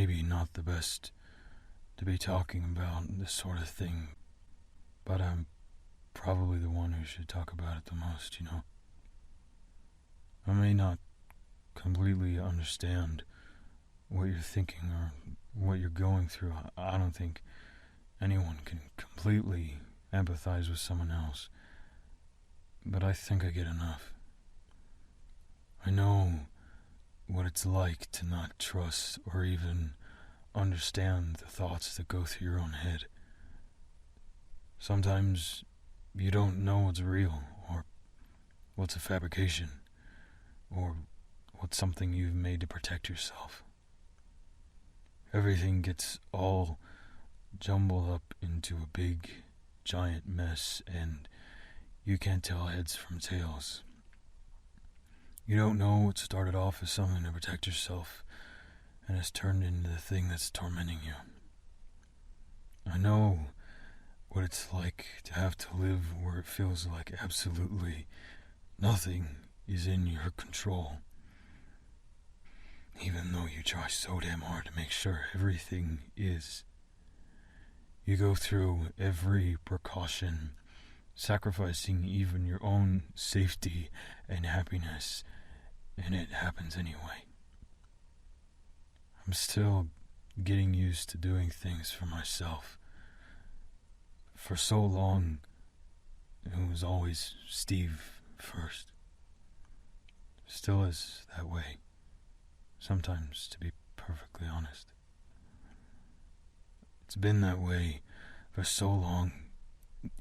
maybe not the best to be talking about this sort of thing, but I'm probably the one who should talk about it the most, I may not completely understand what you're thinking or what you're going through. I don't think anyone can completely empathize with someone else, but I think I get enough. I know what it's like to not trust or even understand the thoughts that go through your own head. Sometimes you don't know what's real or what's a fabrication or what's something you've made to protect yourself. Everything gets all jumbled up into a big, giant mess, and you can't tell heads from tails. You don't know what started off as something to protect yourself and has turned into the thing that's tormenting you. I know what it's like to have to live where it feels like absolutely nothing is in your control, even though you try so damn hard to make sure everything is. You go through every precaution, sacrificing even your own safety and happiness, and it happens anyway. I'm still getting used to doing things for myself. For so long, it was always Steve first. Still is that way, sometimes, to be perfectly honest. It's been that way for so long,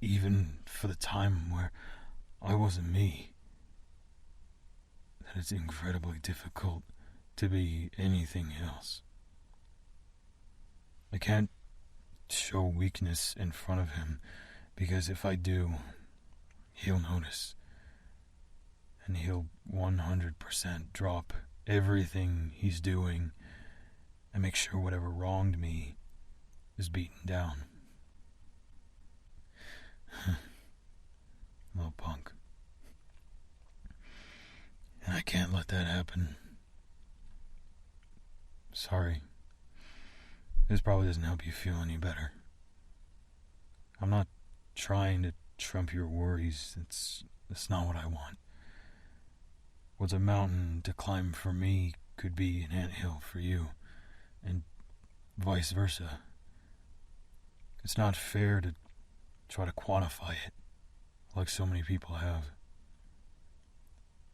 even for the time where I wasn't me, that it's incredibly difficult to be anything else. I can't show weakness in front of him, because if I do, he'll notice. And he'll 100% drop everything he's doing and make sure whatever wronged me is beaten down. Little punk. And I can't let that happen. Sorry. This probably doesn't help you feel any better. I'm not trying to trump your worries. That's not what I want. What's a mountain to climb for me could be an anthill for you, and vice versa. It's not fair to try to quantify it like so many people have.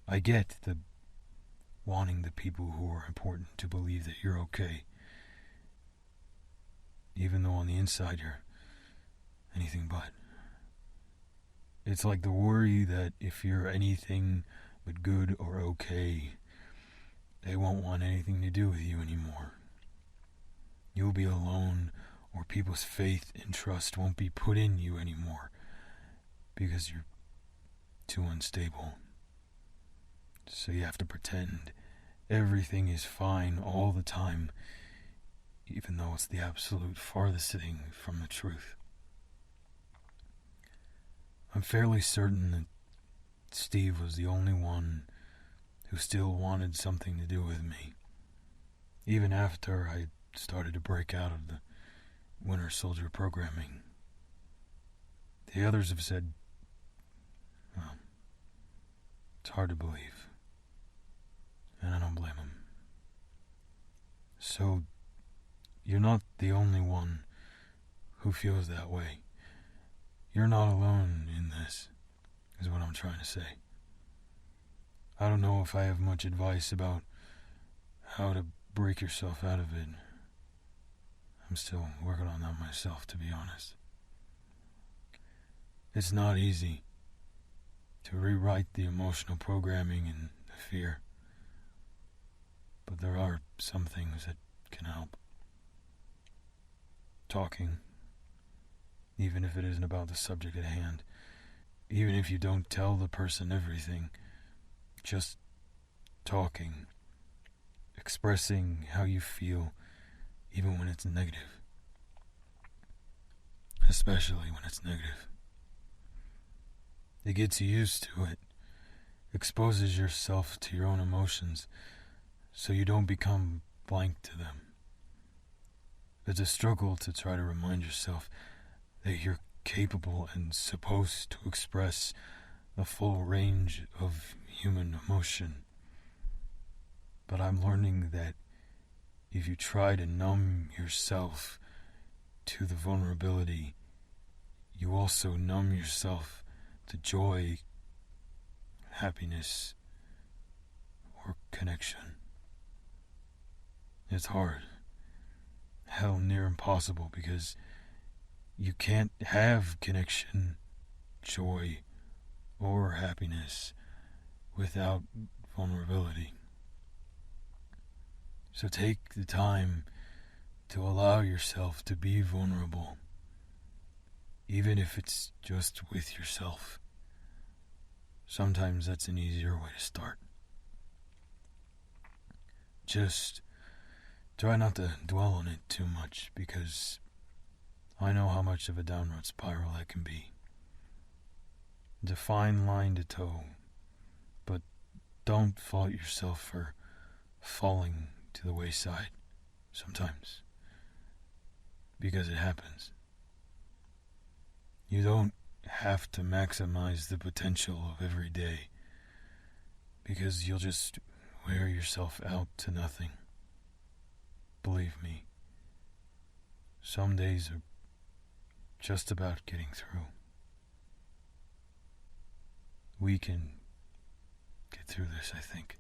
I get the wanting the people who are important to believe that you're okay, even though on the inside you're anything but. It's like the worry that if you're anything but good or okay, they won't want anything to do with you anymore. You'll be alone, or people's faith and trust won't be put in you anymore because you're too unstable. So you have to pretend everything is fine all the time, even though it's the absolute farthest thing from the truth. I'm fairly certain that Steve was the only one who still wanted something to do with me, even after I started to break out of the Winter Soldier programming. The others have said, well, it's hard to believe, and I don't blame them. So, you're not the only one who feels that way. You're not alone in this, is what I'm trying to say. I don't know if I have much advice about how to break yourself out of it. I'm still working on that myself, to be honest. It's not easy to rewrite the emotional programming and the fear, but there are some things that can help. Talking, even if it isn't about the subject at hand, even if you don't tell the person everything, just talking, expressing how you feel, even when it's negative. Especially when it's negative. It gets you used to it, exposes yourself to your own emotions, so you don't become blank to them. It's a struggle to try to remind yourself that you're capable and supposed to express a full range of human emotion. But I'm learning that if you try to numb yourself to the vulnerability, you also numb yourself to joy, happiness, or connection. It's hard. Hell, near impossible, because you can't have connection, joy, or happiness without vulnerability. So take the time to allow yourself to be vulnerable, even if it's just with yourself. Sometimes that's an easier way to start. Just try not to dwell on it too much, because I know how much of a downward spiral that can be. It's a fine line to toe, but don't fault yourself for falling to the wayside sometimes, because it happens. You don't have to maximize the potential of every day, because you'll just wear yourself out to nothing. Believe me, some days are just about getting through. We can get through this, I think.